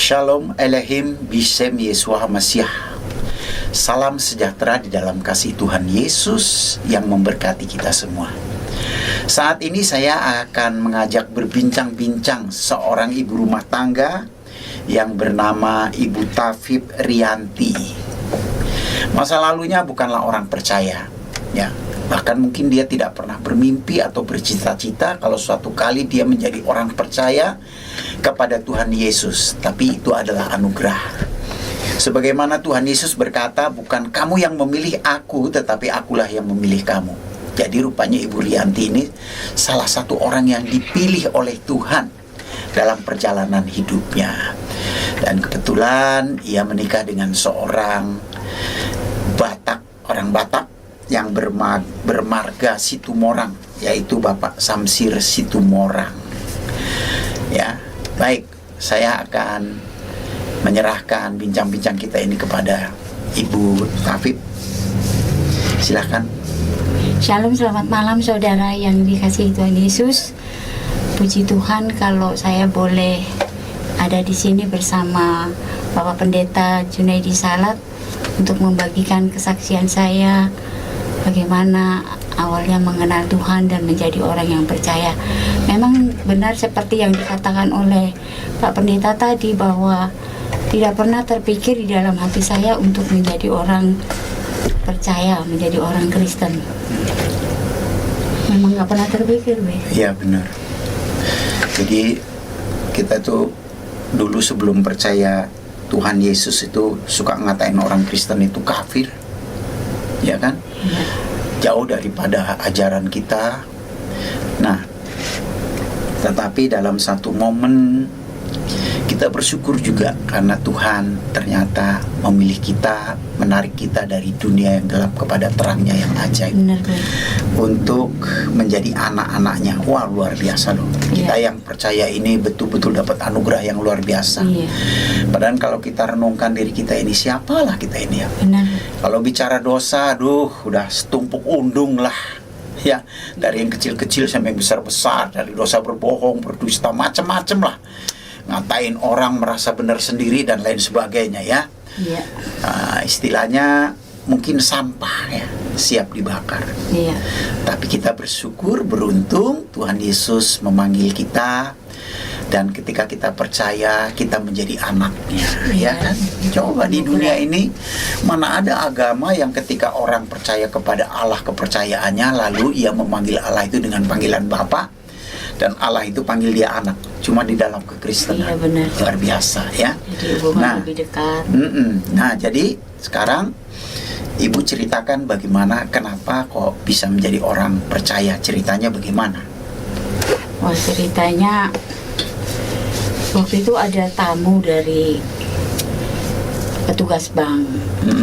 Shalom Elohim Bishem Yeshua HaMashiach. Salam sejahtera di dalam kasih Tuhan Yesus yang memberkati kita semua. Saat ini saya akan mengajak berbincang-bincang seorang ibu rumah tangga yang bernama Ibu Tafib Rianti. Masa lalunya bukanlah orang percaya, ya. Bahkan mungkin dia tidak pernah bermimpi atau bercita-cita kalau suatu kali dia menjadi orang percaya kepada Tuhan Yesus. Tapi itu adalah anugerah. Sebagaimana Tuhan Yesus berkata, bukan kamu yang memilih aku, tetapi akulah yang memilih kamu. Jadi rupanya Ibu Rianti ini salah satu orang yang dipilih oleh Tuhan dalam perjalanan hidupnya. Dan kebetulan ia menikah dengan seorang Batak, orang Batak yang bermarga Situmorang, yaitu Bapak Samsir Situmorang. Ya, baik, saya akan menyerahkan bincang-bincang kita ini kepada Ibu Tafib. Silakan. Shalom, selamat malam saudara yang dikasihi Tuhan Yesus. Puji Tuhan kalau saya boleh ada di sini bersama Bapak Pendeta Junaidi Salat untuk membagikan kesaksian saya bagaimana awalnya mengenal Tuhan dan menjadi orang yang percaya. Memang benar seperti yang dikatakan oleh Pak Pendeta tadi, bahwa tidak pernah terpikir di dalam hati saya untuk menjadi orang percaya, menjadi orang Kristen. Memang gak pernah terpikir, Be. Iya, benar. Jadi kita tuh dulu sebelum percaya Tuhan Yesus itu suka ngatain orang Kristen itu kafir, ya kan? Jauh daripada ajaran kita. Nah, tetapi dalam satu momen kita bersyukur juga karena Tuhan ternyata memilih kita, menarik kita dari dunia yang gelap kepada terangnya yang ajaib. Benar, untuk menjadi anak-anaknya. Wah, luar biasa loh. Kita yang percaya ini betul-betul dapat anugerah yang luar biasa. Padahal kalau kita renungkan diri kita ini, siapalah kita ini ya. Benar. Kalau bicara dosa, aduh, udah setumpuk undung lah. Ya, dari yang kecil-kecil sampai yang besar-besar, dari dosa berbohong, berdusta, macam-macam lah. Ngatain orang, merasa benar sendiri dan lain sebagainya ya. Iya. Istilahnya mungkin sampah ya, siap dibakar. Iya. Tapi kita bersyukur, beruntung Tuhan Yesus memanggil kita, dan ketika kita percaya kita menjadi anaknya, ya kan? Coba di dunia ini mana ada agama yang ketika orang percaya kepada Allah kepercayaannya, lalu ia memanggil Allah itu dengan panggilan Bapa, dan Allah itu panggil dia anak. Cuma di dalam kekristenan. Iya, benar. Luar biasa ya. Jadi hubungan lebih dekat. Nah, jadi sekarang Ibu ceritakan bagaimana, kenapa kok bisa menjadi orang percaya. Ceritanya bagaimana? Wah, ceritanya waktu itu ada tamu dari petugas bank.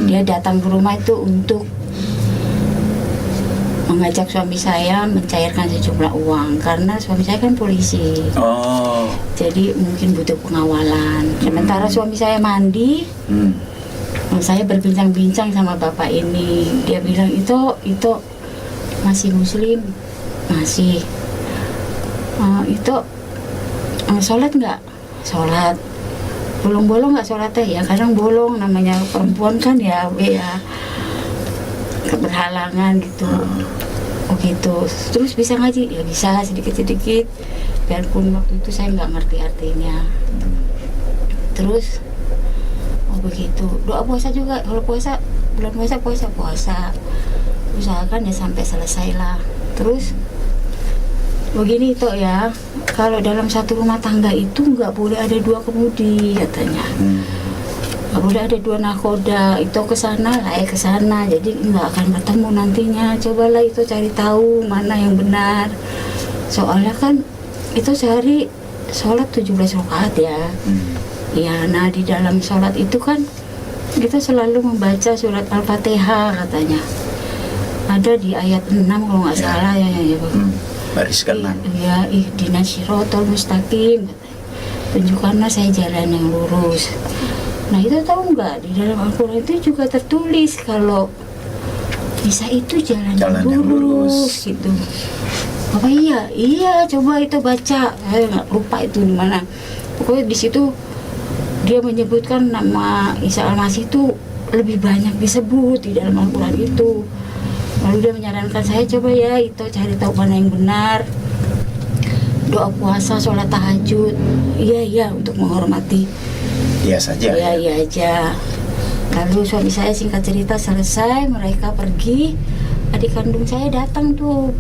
Dia datang ke rumah itu untuk mengajak suami saya mencairkan sejumlah uang, karena suami saya kan polisi. Jadi mungkin butuh pengawalan. Sementara suami saya mandi, saya berbincang-bincang sama bapak ini. Dia bilang itu masih muslim, masih itu sholat nggak? Sholat. Bolong-bolong nggak sholatnya? Ya kadang bolong, namanya perempuan kan ya keberhalangan gitu. Oh gitu. Terus bisa ngaji? Ya bisa, sedikit-sedikit. Biarpun waktu itu saya nggak ngerti artinya. Terus begitu. Doa puasa juga. Kalau puasa, bulan puasa. Usahakan ya sampai selesai lah. Terus begini itu ya, kalau dalam satu rumah tangga itu nggak boleh ada dua kemudi katanya. Nggak boleh ada dua nakoda. Itu kesana lah kesana. Jadi nggak akan bertemu nantinya. Cobalah itu cari tahu mana yang benar. Soalnya kan itu sehari sholat 17 rakaat ya. Ya, nah di dalam sholat itu kan kita selalu membaca surat Al-Fatihah katanya. Ada di ayat 6 kalau nggak salah ya. Baris ke-6. Ya, ihdinas siratal mustaqim. Tunjukkanlah saya jalan yang lurus. Nah itu tahu nggak, di dalam Al-Quran itu juga tertulis kalau bisa itu jalan yang lurus gitu. Apa iya coba itu baca. Saya nggak lupa itu di mana. Pokoknya di situ dia menyebutkan nama Isa Al-Masih itu lebih banyak disebut di dalam Al-Quran itu. Lalu dia menyarankan saya, coba ya itu cari tahu mana yang benar, doa puasa, sholat tahajud, iya untuk menghormati. Iya saja. Iya aja. Lalu suami saya singkat cerita selesai, mereka pergi. Adik kandung saya datang tuh,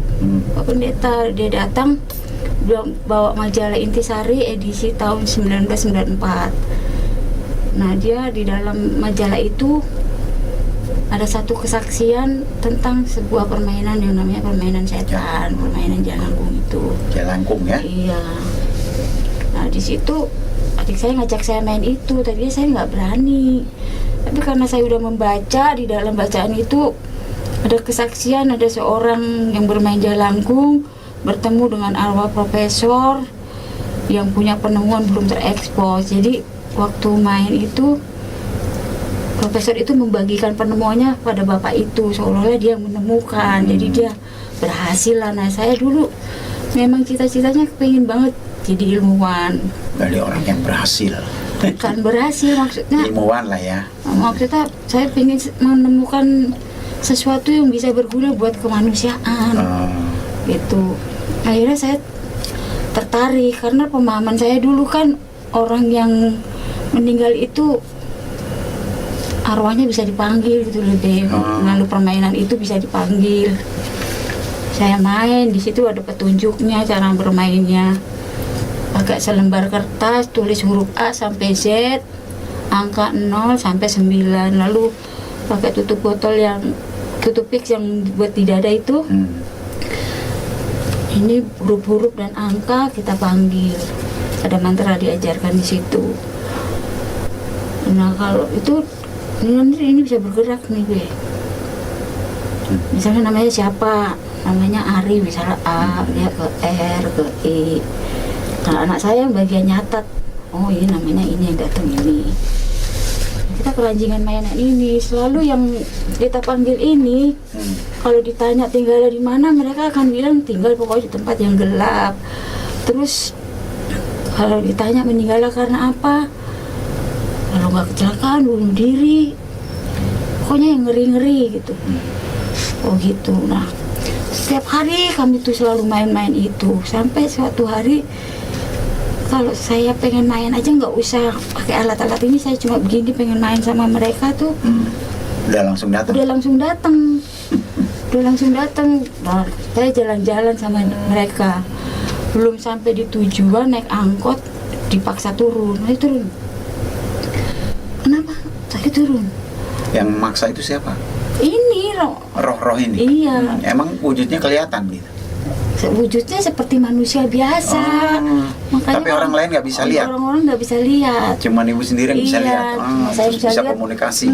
Pak Pendeta, dia datang, dia bawa majalah Intisari edisi tahun 1994. Nah, dia di dalam majalah itu ada satu kesaksian tentang sebuah permainan yang namanya permainan setan, permainan jalangkung itu. Jalangkung ya? Iya. Nah, di situ adik saya ngajak saya main itu, tadinya saya nggak berani. Tapi karena saya udah membaca, di dalam bacaan itu ada kesaksian, ada seorang yang bermain jalangkung bertemu dengan arwah profesor yang punya penemuan belum terekspos. Jadi waktu main itu profesor itu membagikan penemuannya pada bapak itu, seolah-olah dia menemukan. Jadi dia berhasil lah. Nah, saya dulu memang cita-citanya pengen banget jadi ilmuwan. Dari orang yang berhasil. Kan berhasil maksudnya. Ilmuwan lah ya. Maksudnya saya pengen menemukan sesuatu yang bisa berguna buat kemanusiaan. Gitu. Akhirnya saya tertarik karena pemahaman saya dulu kan orang yang meninggal itu arwahnya bisa dipanggil gitu lebih melalui permainan itu bisa dipanggil. Saya main di situ, ada petunjuknya cara bermainnya. Pakai selembar kertas, tulis huruf A sampai Z, angka 0 sampai 9, lalu pakai tutup botol yang tutup pix yang buat di dada itu. Ini huruf-huruf dan angka kita panggil. Ada mantra diajarkan di situ. Nah, kalau itu ini bisa bergerak nih, Be. Misalnya namanya siapa? Namanya Ari, misalnya A, dia ke R, ke E. Kalau anak saya bagian nyatat, oh ini namanya ini yang datang ini. Kita kelanjingan mainan ini, selalu yang kita panggil ini, kalau ditanya tinggal di mana, mereka akan bilang tinggal pokoknya di tempat yang gelap. Terus kalau ditanya meninggal karena apa, kalau nggak kecelakaan, bunuh diri, pokoknya yang ngeri-ngeri gitu. Oh gitu. Nah, setiap hari kami tuh selalu main-main itu, sampai suatu hari kalau saya pengen main aja nggak usah pakai alat-alat ini, saya cuma begini pengen main sama mereka tuh. Udah langsung datang. Udah langsung datang. Nah, saya jalan-jalan sama mereka. Belum sampai di tujuan naik angkot dipaksa turun. Ayo turun. Kenapa? Saya turun. Yang maksa itu siapa? Ini Roh-roh ini. Iya. Emang wujudnya kelihatan gitu. Wujudnya seperti manusia biasa. Makanya tapi orang lain nggak bisa lihat. Orang-orang nggak bisa lihat. Cuman ibu sendiri yang bisa lihat. Saya Terus bisa lihat, komunikasi.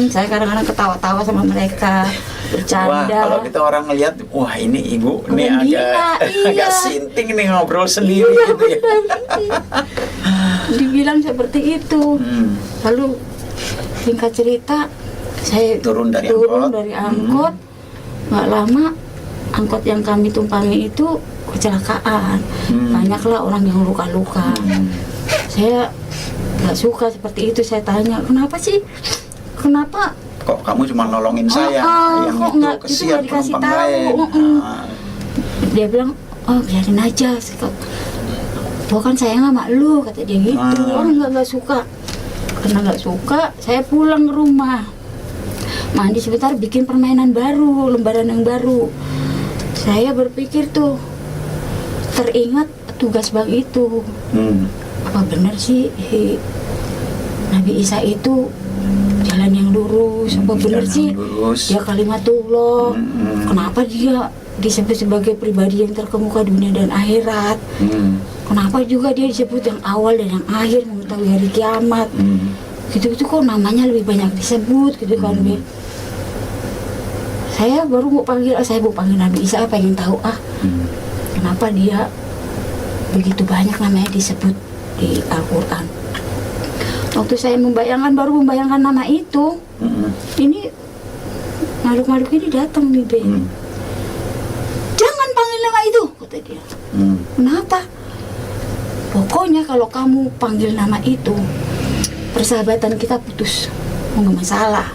Saya kadang-kadang ketawa-tawa sama mereka, bercanda. Wah, kalau kita orang ngelihat, wah ini ibu nih agak sinting nih ngobrol sendiri gitu ya. Dibilang seperti itu. Lalu singkat cerita, saya turun dari angkot. Nggak lama angkot yang kami tumpangi itu kecelakaan. Banyaklah orang yang luka-luka. Saya nggak suka seperti itu. Saya tanya, kenapa sih? Kenapa? Kok kamu cuma nolongin saya? Yang kok itu nggak kesian dikasih penumpang tahu? lain. Dia bilang, oh biarin aja. Bukan saya sama lu, kata dia gitu. Orang nggak suka. Karena nggak suka, saya pulang ke rumah. Mandi sebentar, bikin permainan baru, lembaran yang baru. Saya berpikir tuh, teringat tugas bang itu. Apa benar sih Nabi Isa itu jalan yang lurus? Apa benar sih dia kalimatullah? Kenapa dia disebut sebagai pribadi yang terkemuka dunia dan akhirat? Kenapa juga dia disebut yang awal dan yang akhir, mengetahui hari kiamat? Gitu-gitu kok namanya lebih banyak disebut gitu kan, Be. Saya mau panggil Nabi Isa, pengen tahu kenapa dia begitu banyak namanya disebut di Al-Quran. Waktu saya baru membayangkan nama itu, ini makhluk-makhluk ini datang nih, Be. Jangan panggil nama itu, kata dia. Kenapa? Pokoknya kalau kamu panggil nama itu, persahabatan kita putus. Nggak masalah,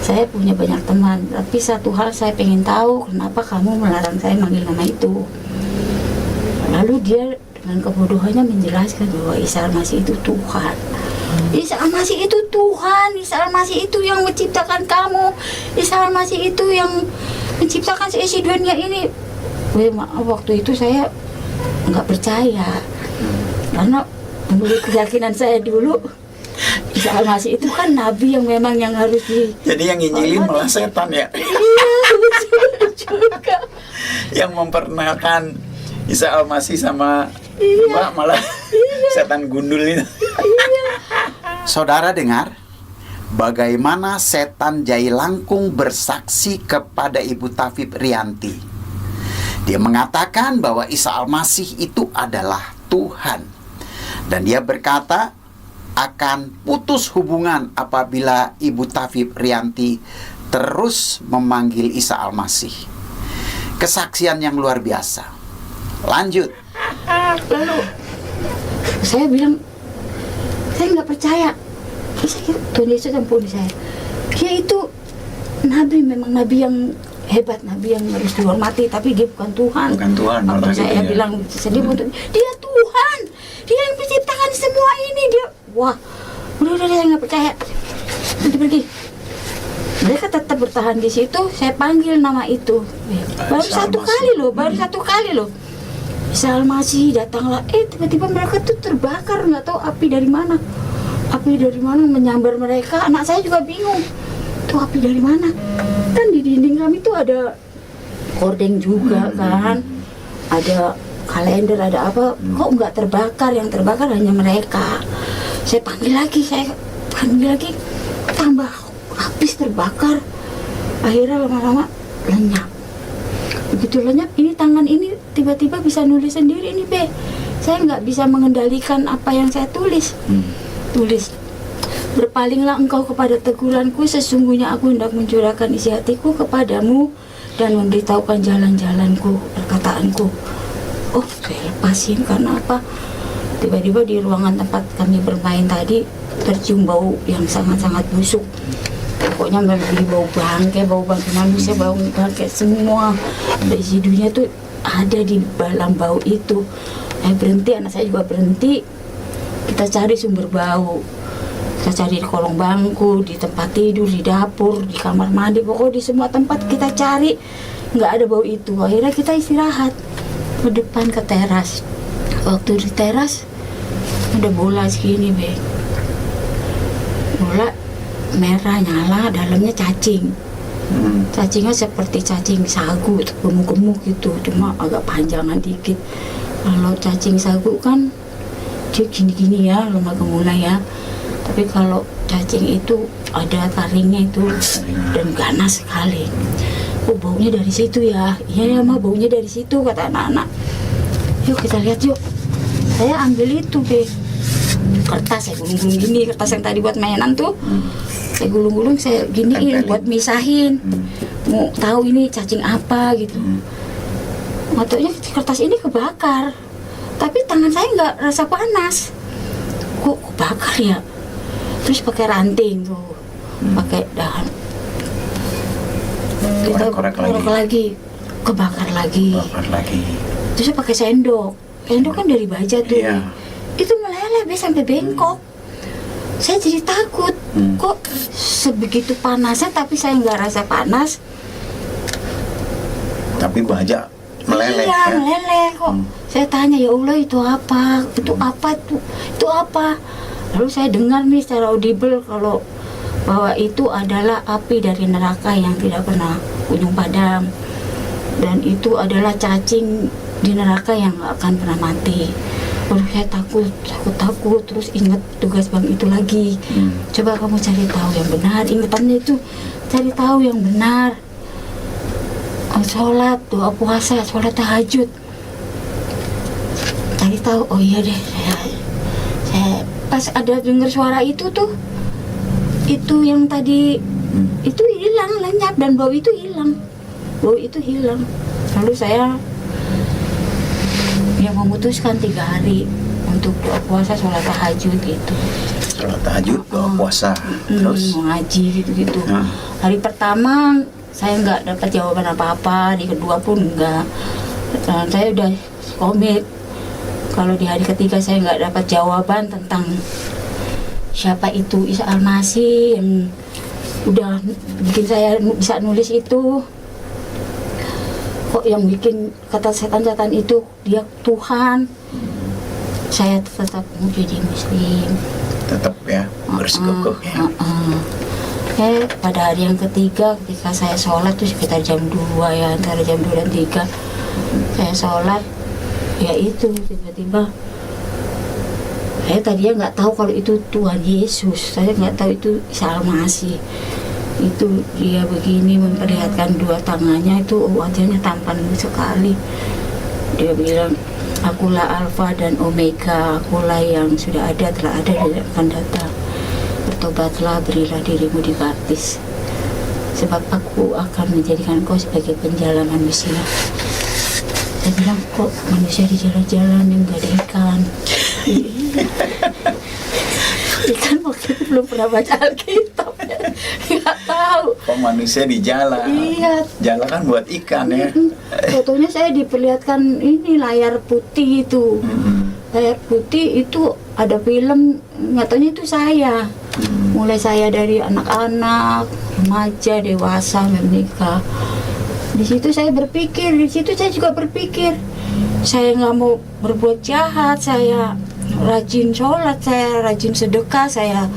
saya punya banyak teman, tapi satu hal saya pengen tahu, kenapa kamu melarang saya manggil nama itu. Lalu dia dengan kebodohannya menjelaskan bahwa Isa Al-Masih itu Tuhan. Isa Al-Masih itu Tuhan, Isa Al-Masih itu yang menciptakan kamu, Isa Al-Masih itu yang menciptakan seisi dunia ini. Maaf, waktu itu saya nggak percaya, karena menurut keyakinan saya dulu, Isa Al-Masih itu kan nabi yang memang yang harus di... Jadi yang nginjilin malah setan ya? Iya, betul juga. Yang memperkenalkan Isa Al-Masih sama Iya. Mbak malah setan gundul itu. Saudara dengar bagaimana setan Jai Langkung bersaksi kepada Ibu Tafib Rianti. Dia mengatakan bahwa Isa Al-Masih itu adalah Tuhan. Dan dia berkata akan putus hubungan apabila Ibu Tafib Rianti terus memanggil Isa Al-Masih. Kesaksian yang luar biasa. Lanjut. Lalu saya bilang, saya nggak percaya. Tuhan Yesus ampuni saya. Dia itu nabi, memang nabi yang hebat, nabi yang harus dihormati, tapi dia bukan Tuhan. Bukan Tuhan. Apa saya bilang sedih untuk dia Tuhan, dia yang menciptakan semua ini. Dia, wah, udah saya nggak percaya. Nanti pergi. Mereka tetap bertahan di situ. Saya panggil nama itu. Baru satu kali loh. Isa Al-Masih datanglah. Tiba-tiba mereka tuh terbakar, nggak tahu api dari mana. Api dari mana menyambar mereka. Anak saya juga bingung. Tuh api dari mana? Kan di dinding kami tuh ada kordeng juga kan. Ada kalender, ada apa. Kok nggak terbakar? Yang terbakar hanya mereka. Saya panggil lagi. Tambah habis terbakar. Akhirnya lama-lama lenyap. Begitu lenyap, ini tangan ini tiba-tiba bisa nulis sendiri nih, Be. Saya nggak bisa mengendalikan apa yang saya tulis. Tulis, berpalinglah engkau kepada teguranku, sesungguhnya aku hendak mencurahkan isi hatiku kepadamu dan memberitahukan jalan-jalanku, perkataanku. Oh, saya lepasin karena apa? Tiba-tiba di ruangan tempat kami bermain tadi tercium bau yang sangat-sangat busuk. Pokoknya nggak lebih bau bangkai manusia, bau bangkai semua. Isi dunia tuh ada di dalam bau itu. Saya berhenti, anak saya juga berhenti. Kita cari sumber bau. Kita cari di kolong bangku, di tempat tidur, di dapur, di kamar mandi, pokoknya di semua tempat kita cari, nggak ada bau itu. Akhirnya kita istirahat ke depan ke teras. Waktu di teras ada bola segini, Be. Bola merah nyala, dalamnya cacing. Cacingnya seperti cacing sagu, gemuk-gemuk gitu, cuma agak panjangan dikit. Kalau cacing sagu kan dia gini-gini ya, lemah gemulai ya. Tapi kalau cacing itu ada taringnya itu dan ganas sekali. Oh, baunya dari situ ya. Iya ya, mah baunya dari situ, kata anak-anak. Yuk kita lihat yuk. Saya ambil itu, Be. Kertas saya gulung-gulung gini, kertas yang tadi buat mainan tuh. Saya gulung-gulung, saya giniin buat misahin. Mau tahu ini cacing apa gitu. Waktunya kertas ini kebakar. Tapi tangan saya nggak rasa panas. Kok kebakar ya? Terus pakai ranting tuh, pakai dahan. Kita korek lagi, kebakar lagi. Terus pakai sendok. Sendok kan dari baja tuh. Iya. Itu meleleh sampai bengkok. Saya jadi takut. Kok sebegitu panasnya tapi saya nggak rasa panas. Tapi baja meleleh. Iya, ya? meleleh kok. Saya tanya, ya Allah itu apa? Itu apa? Lalu saya dengar nih secara audible kalau bahwa itu adalah api dari neraka yang tidak pernah kunjung padam. Dan itu adalah cacing di neraka yang gak akan pernah mati. Lalu saya takut, terus ingat tugas bang itu lagi. Coba kamu cari tahu yang benar, ingatannya itu cari tahu yang benar. Sholat, doa puasa, sholat tahajud. Cari tahu, oh iya deh, saya pas ada dengar suara itu tuh, itu yang tadi itu hilang, lenyap, dan bau itu hilang. Lalu saya memutuskan 3 hari untuk doa puasa, sholat tahajud gitu. Sholat tahajud, doa puasa, terus ngaji gitu-gitu. Nah. Hari pertama saya nggak dapat jawaban apa-apa, di kedua pun enggak. Saya udah komit. Kalau di hari ketiga saya nggak dapat jawaban tentang siapa itu Isa Al-Masih yang udah bikin saya bisa nulis itu. Kok yang bikin kata setan-setan itu dia Tuhan. Saya tetap mau jadi Muslim. tetap ya bersikukuh ya. Pada hari yang ketiga ketika saya sholat tuh sekitar jam 2 ya, antara jam 2 dan 3 saya sholat, ya itu tiba-tiba saya tadinya nggak tahu kalau itu Tuhan Yesus, saya nggak tahu itu Isa Al-Masih. Itu dia begini memperlihatkan dua tangannya, itu wajahnya tampan sekali. Dia bilang, akulah Alfa dan Omega, akulah yang sudah ada, telah ada dan akan datang. Bertobatlah, berilah dirimu dibaptis, sebab aku akan menjadikan kau sebagai penjala manusia. Saya bilang, kok manusia di jalan-jalan yang gak ada ikan? Ikan waktu itu belum pernah baca Alkitab, nggak tahu. Kok manusia di jalan? Iya. Jalan kan buat ikan ya. Fotonya saya diperlihatkan ini layar putih itu. Layar putih itu ada film, nggak taunya itu saya. Mulai saya dari anak-anak, remaja, dewasa, menikah. Di situ saya berpikir, di situ saya juga berpikir, saya nggak mau berbuat jahat, saya rajin sholat, saya rajin sedekah, saya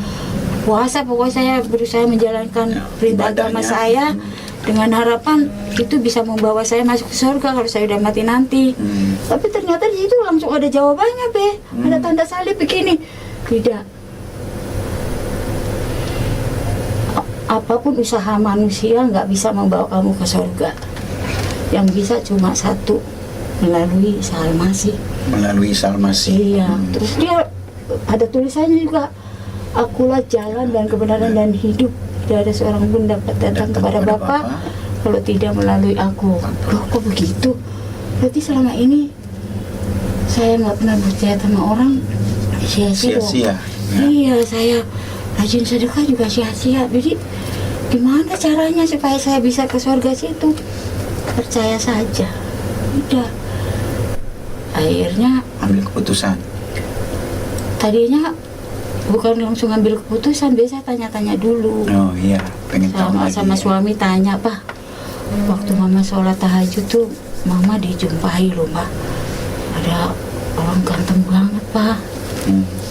puasa, pokoknya saya berusaha menjalankan perintah agama saya dengan harapan itu bisa membawa saya masuk ke surga kalau saya udah mati nanti. Tapi ternyata di situ langsung ada jawabannya, Be. Ada tanda salib begini. Tidak. Apapun usaha manusia nggak bisa membawa kamu ke surga. Yang bisa cuma satu, melalui Isa Al-Masih. Melalui Isa Al-Masih. Iya. Terus dia ada tulisannya juga, akulah jalan dan kebenaran dan hidup. Tidak ada seorang pun dapat datang kepada Bapa kalau tidak melalui aku. Loh, kok begitu? Berarti selama ini saya nggak pernah percaya sama orang, sia-sia dong. Ya. Iya, saya rajin sedekah juga sia-sia. Jadi gimana caranya supaya saya bisa ke surga situ? Percaya saja. Udah. Akhirnya Ambil keputusan. tadinya bukan langsung ambil keputusan, biasa tanya-tanya dulu. Oh iya, pengen tahu lagi. Sama suami tanya, Pak, waktu mama sholat tahajud tuh mama dijumpai loh, Pak, ada orang ganteng banget, Pak.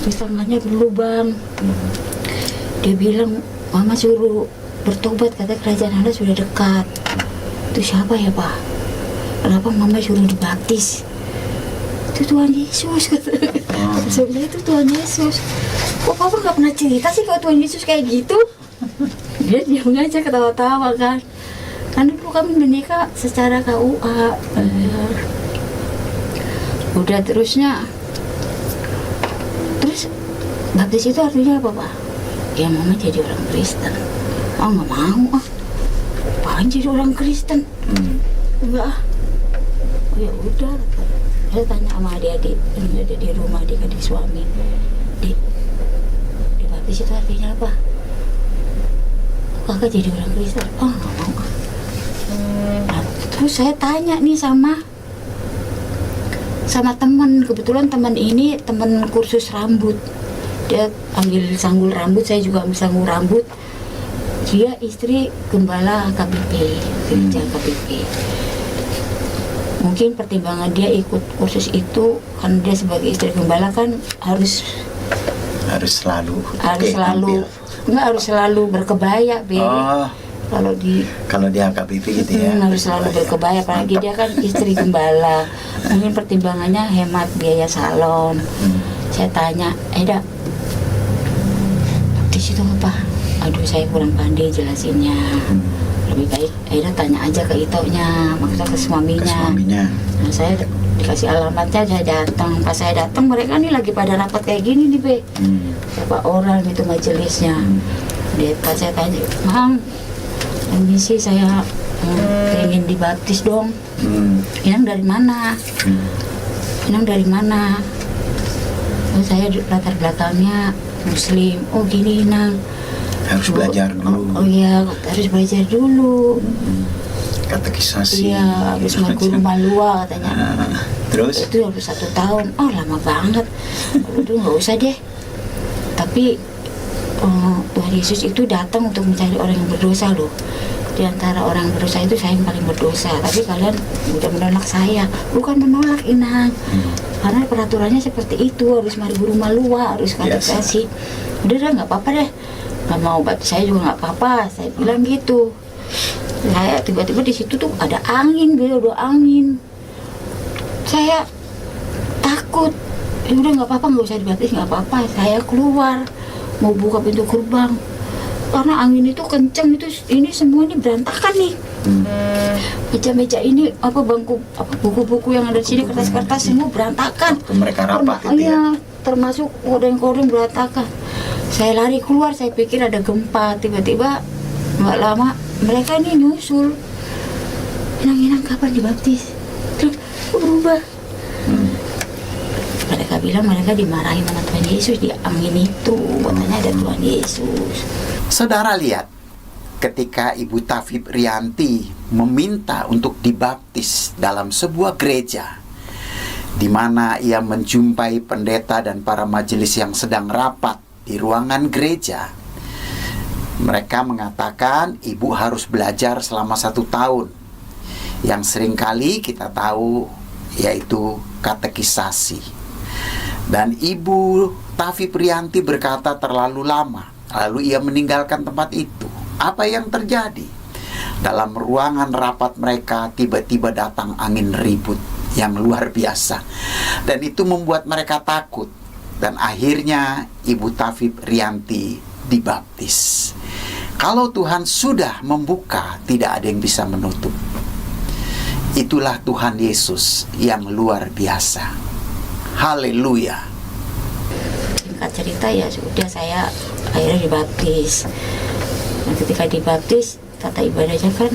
Terus tangannya berlubang. Dia bilang, mama suruh bertobat, kata kerajaan Allah sudah dekat. Itu siapa ya, Pak? Kenapa mama suruh dibaptis? Itu Tuhan Yesus, kata. Sebenarnya itu Tuhan Yesus. Kok papa nggak pernah cerita sih kalau Tuhan Yesus kayak gitu? Dia diam aja ketawa-tawa kan. Karena dulu kami menikah secara KUA. Udah terusnya. Terus baptis itu artinya apa, Pak? Ya mama jadi orang Kristen. Ah, nggak mau ah. Apaan jadi orang Kristen? Enggak ah. Oh ya udah. Saya tanya sama adik-adik yang ada di rumah, adik-adik suami. Dibaptis itu artinya apa? Kakak jadi orang Kristen. Oh nggak mau ah. Nah, terus saya tanya nih sama teman, kebetulan teman ini teman kursus rambut. Dia ambil sanggul rambut, saya juga ambil sanggul rambut. Dia istri gembala KBP, gereja KBP. Mungkin pertimbangan dia ikut kursus itu kan dia sebagai istri gembala kan harus selalu nggak harus selalu berkebaya, Be. Oh, kalau dia KBP gitu ya. Harus selalu berkebaya, apalagi dia kan istri gembala. Mungkin pertimbangannya hemat biaya salon. Saya tanya, Eda, di situ apa? Aduh, saya kurang pandai jelasinnya. Lebih baik Aida tanya aja ke Itonya, maksudnya ke suaminya. Nah, saya dikasih alamatnya, saya datang. Pas saya datang, mereka nih lagi pada rapat kayak gini nih, Be. Berapa orang itu majelisnya. Dia pas saya tanya, Mang, permisi saya pengen dibaptis dong. Inang dari mana? Inang dari mana? Oh, saya latar belakangnya Muslim. Oh gini Nang, Harus belajar dulu. oh iya, harus belajar dulu. Katekisasi. Iya, habis guru malua katanya. Terus? Itu harus 1 tahun. Oh lama banget. Udah nggak usah deh. Tapi Tuhan Yesus itu datang untuk mencari orang yang berdosa loh. Di antara orang yang berdosa itu saya yang paling berdosa. Tapi kalian udah menolak saya. Bukan menolak Inang. Karena peraturannya seperti itu. Harus mari guru malua, harus katekisasi. Udah nggak apa-apa deh. Nggak mau baptis saya juga nggak apa-apa. Saya bilang gitu. Saya tiba-tiba di situ tuh ada angin, ada angin. Saya takut. Ya udah nggak apa-apa, nggak usah dibaptis, nggak apa-apa. Saya keluar mau buka pintu gerbang karena angin itu kenceng, itu ini semua ini berantakan nih. Meja-meja ini bangku buku-buku yang ada di sini, kertas-kertas semua berantakan. Waktu mereka rapat itu ya. Termasuk kodeng-kodeng berantakan. Saya lari keluar, saya pikir ada gempa. Tiba-tiba nggak lama mereka ini nyusul. Inang kapan dibaptis? Terus berubah. Mereka bilang mereka dimarahin sama Tuhan Yesus di angin itu, katanya ada Tuhan Yesus. Saudara lihat, ketika Ibu Tafib Rianti meminta untuk dibaptis dalam sebuah gereja, di mana ia menjumpai pendeta dan para majelis yang sedang rapat di ruangan gereja, mereka mengatakan ibu harus belajar selama 1 tahun, yang seringkali kita tahu yaitu katekisasi. Dan Ibu Tafib Rianti berkata terlalu lama, lalu ia meninggalkan tempat itu. Apa yang terjadi? Dalam ruangan rapat mereka tiba-tiba datang angin ribut yang luar biasa, dan itu membuat mereka takut. Dan akhirnya Ibu Tafib Rianti dibaptis. Kalau Tuhan sudah membuka, tidak ada yang bisa menutup. Itulah Tuhan Yesus yang luar biasa. Haleluya. Singkat cerita ya sudah, saya akhirnya dibaptis. Nah, ketika dibaptis tata ibadahnya kan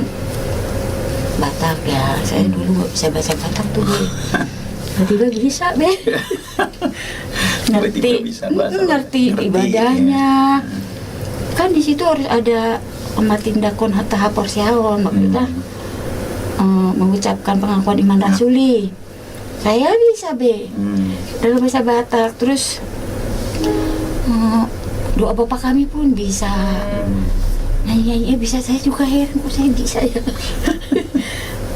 Batak ya. Saya dulu nggak bisa bahasa Batak tuh. Tiba-tiba bisa ngerti ibadahnya. Kan di situ harus ada matindakon hatta haporsiaon, maksudnya mengucapkan pengakuan iman rasuli. Saya bisa dalam bahasa Batak. Terus doa Bapa Kami pun bisa. Nyanyi bisa. Saya juga heran kok saya bisa ya.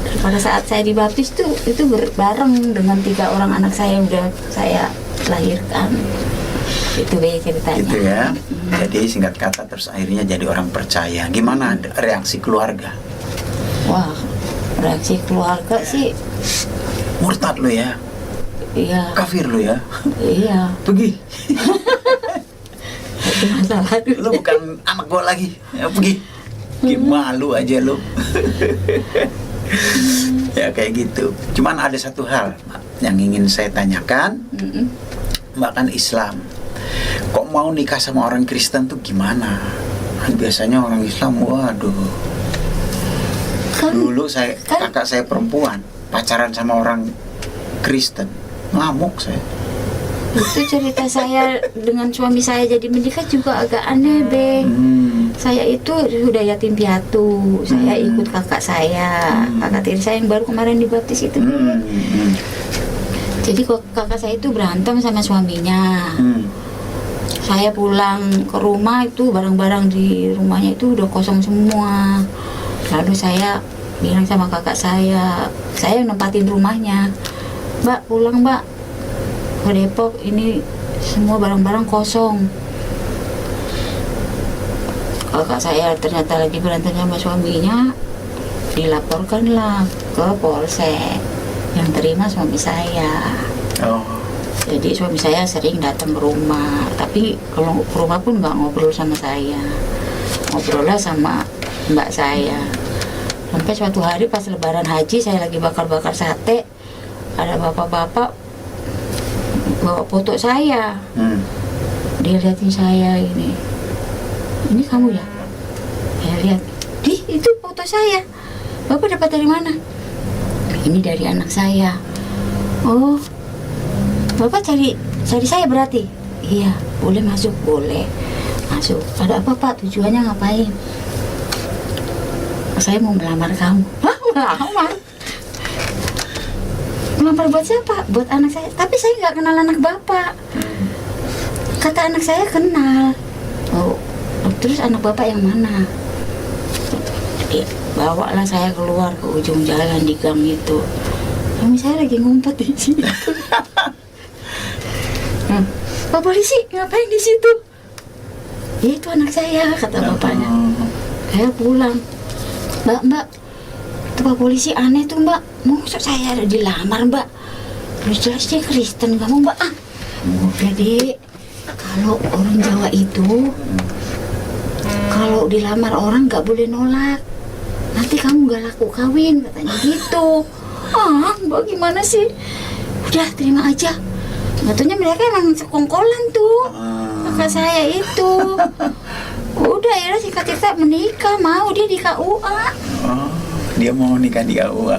Dan pada saat saya dibaptis itu bareng dengan 3 orang anak saya yang udah saya lahirkan. Itu ceritanya. Gitu ya. Jadi singkat kata terus akhirnya jadi orang percaya. Gimana reaksi keluarga? Wah, reaksi keluarga sih murtad lo ya? Iya. Kafir lo ya? Iya. Pergi. Itu masalah dulu. Lo bukan anak gue lagi. Ya, pergi. Malu aja lo. Ya kayak gitu. Cuman ada satu hal yang ingin saya tanyakan. Mbak kan Islam. Kok mau nikah sama orang Kristen tuh gimana? Kan biasanya orang Islam, waduh. Dulu kakak saya perempuan pacaran sama orang Kristen, ngamuk saya. Itu cerita saya dengan suami saya jadi menikah juga agak aneh, Saya itu sudah yatim piatu. Saya ikut kakak saya, kakak tiri saya yang baru kemarin dibaptis itu. Jadi kakak saya itu berantem sama suaminya. Saya pulang ke rumah itu barang-barang di rumahnya itu udah kosong semua. Lalu saya bilang sama kakak saya nempatin rumahnya. Mbak, pulang Mbak ke Depok, ini semua barang-barang kosong. Kakak saya ternyata lagi berantem sama suaminya, dilaporkanlah ke polsek. Yang terima suami saya. Jadi suami saya sering datang ke rumah, tapi kalau ke rumah pun nggak ngobrol sama saya, ngobrolnya sama mbak saya. Sampai suatu hari pas lebaran haji, saya lagi bakar-bakar sate, ada bapak-bapak bawa foto saya. Dia liatin saya, ini kamu ya? Saya lihat, itu foto saya. Bapak dapat dari mana? Ini dari anak saya. Oh, Bapak cari Saya berarti, iya, boleh masuk, boleh masuk. Ada apa Pak? Tujuannya ngapain? Saya mau melamar kamu. Hah, melamar? Melamar buat siapa? Buat anak saya. Tapi saya nggak kenal anak bapak. Kata anak saya kenal. Oh, terus anak bapak yang mana? Bawalah saya keluar ke ujung jalan di gang itu. Suami saya lagi ngumpet di situ. Pak polisi, ngapain di situ? Ya, itu anak saya, kata bapaknya. Saya pulang. Mbak, itu Pak polisi aneh tuh Mbak. Maksud saya ada dilamar Mbak. Terus jelas dia Kristen kamu Mbak. Jadi kalau orang Jawa itu, kalau dilamar orang nggak boleh nolak. Nanti kamu nggak laku kawin, katanya gitu. Mbak gimana sih? Udah terima aja. Katanya mereka emang sekongkolan tuh. Kakak saya itu. Udah ya singkat cerita menikah, mau dia di KUA. Dia mau nikah di KUA.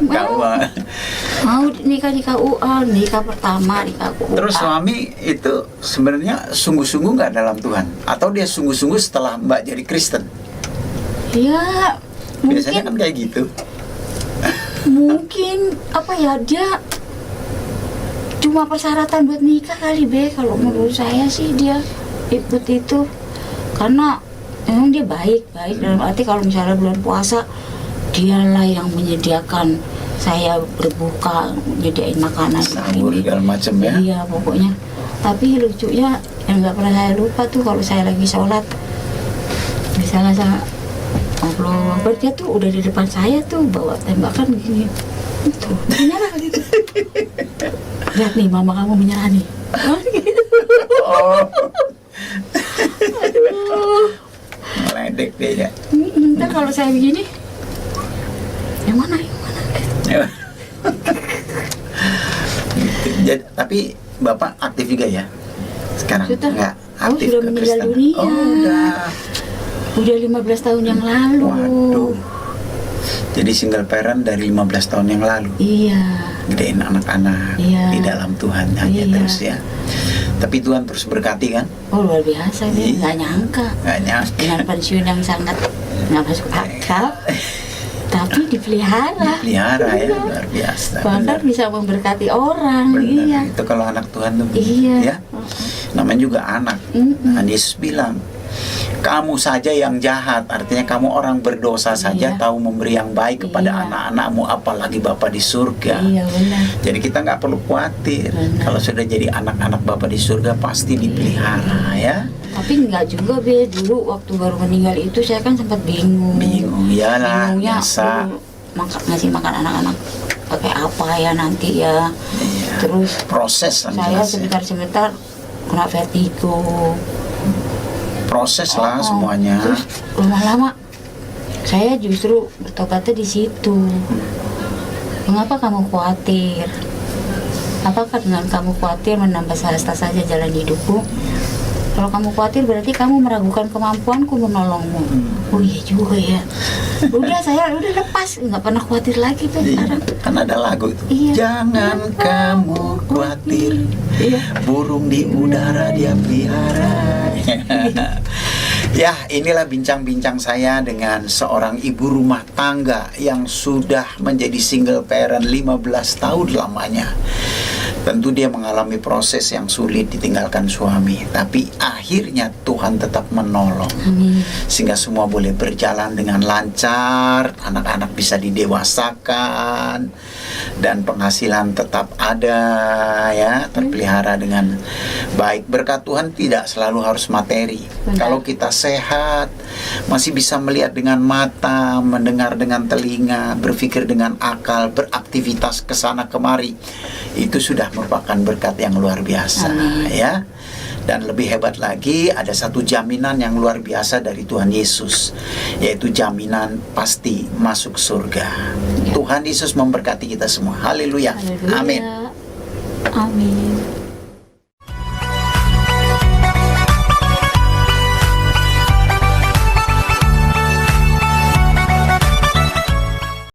Mau nikah di KUA, nikah pertama di KUA. Terus suami itu sebenarnya sungguh-sungguh nggak dalam Tuhan? Atau dia sungguh-sungguh setelah Mbak jadi Kristen? Ya, Biasanya kan kayak gitu. Mungkin apa ya, dia cuma persyaratan buat nikah kali Be. Kalau menurut saya sih dia ikut itu karena memang dia baik dalam arti kalau misalnya bulan puasa dialah yang menyediakan saya berbuka, nyediain makanan sahur segala macam ya. Iya pokoknya. Tapi lucunya yang nggak pernah saya lupa tuh kalau saya lagi sholat, misalnya saya ngobrol, dia tuh udah di depan saya tuh bawa tembakan gini, tuh menyerah gitu. Lihat nih mama kamu menyerah nih. Aduh, Meledek dia ya. Ntar kalau saya begini, yang mana? Jadi, tapi Bapak aktif juga ya sekarang? Sudah. Nggak aktif Sudah ke meninggal Kristen? dunia. Udah 15 tahun yang lalu. Waduh. Jadi single parent dari 15 tahun yang lalu. Iya. Gedein anak-anak di dalam Tuhan aja terus ya. Tapi Tuhan terus berkati kan? Oh luar biasa nih, nggak nyangka. Nggak nyangka. Dengan pensiun yang sangat nggak masuk akal, tapi dipelihara. Dipelihara ya, luar biasa. Bahkan Benar. bisa memberkati orang. Benar. Iya. Itu kalau anak Tuhan tuh. Iya. Ya. Namanya juga anak. Nah, Yesus bilang, kamu saja yang jahat, artinya kamu orang berdosa saja tahu memberi yang baik kepada anak-anakmu, apalagi Bapa di surga. Iya benar. Jadi kita nggak perlu khawatir. Benar. Kalau sudah jadi anak-anak Bapa di surga pasti dipelihara ya. Tapi nggak juga Be, dulu waktu baru meninggal itu saya kan sempat bingung. Bingung, iyalah, Bingungnya biasa. ngasih makan anak-anak pakai apa ya nanti ya. Iya. Terus Proses kan saya jelas ya. sebentar-sebentar kena vertigo. Proses lah semuanya. Terus lama-lama saya justru bertobatnya di situ. Mengapa kamu khawatir? Apakah dengan kamu khawatir menambah sehasta saja jalan hidupku? Kalau kamu khawatir berarti kamu meragukan kemampuanku menolongmu. Oh iya juga ya. Udah saya udah lepas, nggak pernah khawatir lagi tuh sekarang. Kan ada lagu itu. Iya. Jangan kamu khawatir. Iya. Burung di udara dia pelihara. Ya, inilah bincang-bincang saya dengan seorang ibu rumah tangga yang sudah menjadi single parent 15 tahun lamanya. Tentu dia mengalami proses yang sulit ditinggalkan suami, tapi akhirnya Tuhan tetap menolong. Amin. Sehingga semua boleh berjalan dengan lancar, anak-anak bisa didewasakan, dan penghasilan tetap ada ya, terpelihara dengan baik. Berkat Tuhan tidak selalu harus materi. Benar. Kalau kita sehat, masih bisa melihat dengan mata, mendengar dengan telinga, berpikir dengan akal, beraktivitas kesana kemari, itu sudah merupakan berkat yang luar biasa. Amin. Ya. Dan lebih hebat lagi, ada satu jaminan yang luar biasa dari Tuhan Yesus, yaitu jaminan pasti masuk surga. Ya. Tuhan Yesus memberkati kita semua. Haleluya. Haleluya. Amin. Amin.